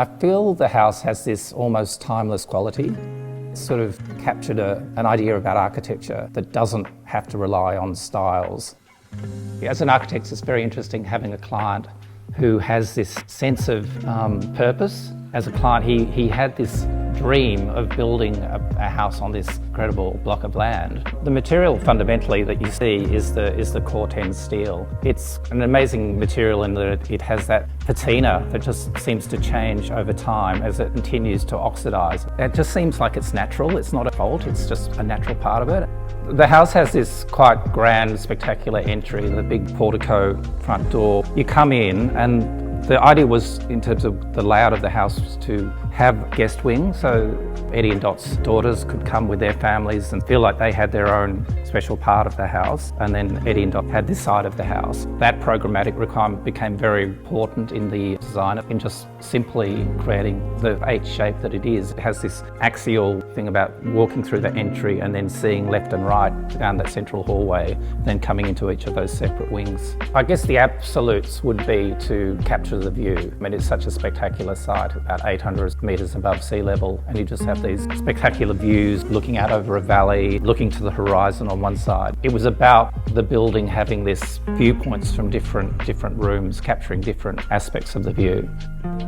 I feel the house has this almost timeless quality. It's sort of captured an idea about architecture that doesn't have to rely on styles. As an architect, it's very interesting having a client who has this sense of purpose. As a client, he had this dream of building a house on this incredible block of land. The material fundamentally that you see is the Corten steel. It's an amazing material in that it has that patina that just seems to change over time as it continues to oxidize. It just seems like it's natural. It's not a fault, it's just a natural part of it. The house has this quite grand, spectacular entry, the big portico front door. You come in and the idea was, in terms of the layout of the house, was to have guest wing, so Eddie and Dot's daughters could come with their families and feel like they had their own special part of the house, and then Eddie and Dot had this side of the house. That programmatic requirement became very important in the design, in just simply creating the H shape that it is. It has this axial thing about walking through the entry and then seeing left and right down that central hallway, then coming into each of those separate wings. I guess the absolutes would be to capture the view. I mean, it's such a spectacular site, about 800 metres above sea level, and you just have these spectacular views looking out over a valley, looking to the horizon on one side. It was about the building having this viewpoints from different rooms, capturing different aspects of the view.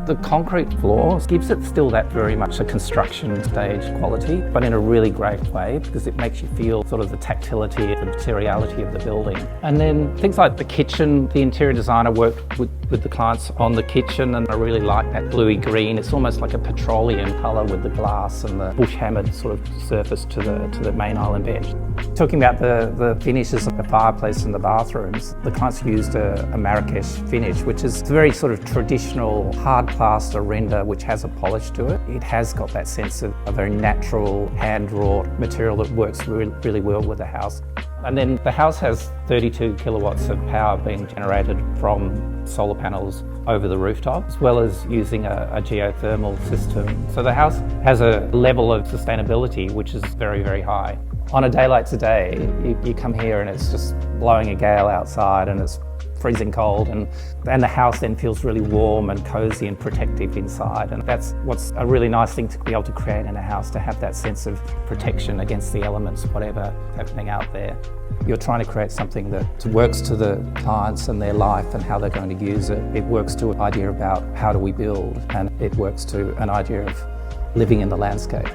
The concrete floor gives it still that very much a construction stage quality, but in a really great way, because it makes you feel sort of the tactility, the materiality of the building. And then things like the kitchen, the interior designer worked with the clients on the kitchen, and I really like that bluey green. It's almost like a petroleum colour with the glass and the bush hammered sort of surface to the main island bench. Talking about the finishes of the fireplace and the bathrooms, the clients used a Marrakesh finish, which is a very sort of traditional hard plaster render which has a polish to it. It has got that sense of a very natural hand-wrought material that works really well with the house. And then the house has 32 kilowatts of power being generated from solar panels over the rooftop, as well as using a geothermal system. So the house has a level of sustainability which is very, very high. On a day like today, you come here and it's just blowing a gale outside and it's freezing cold, and the house then feels really warm and cozy and protective inside, and that's what's a really nice thing to be able to create in a house, to have that sense of protection against the elements, whatever happening out there. You're trying to create something that works to the clients and their life and how they're going to use it. It works to an idea about how do we build, and it works to an idea of living in the landscape.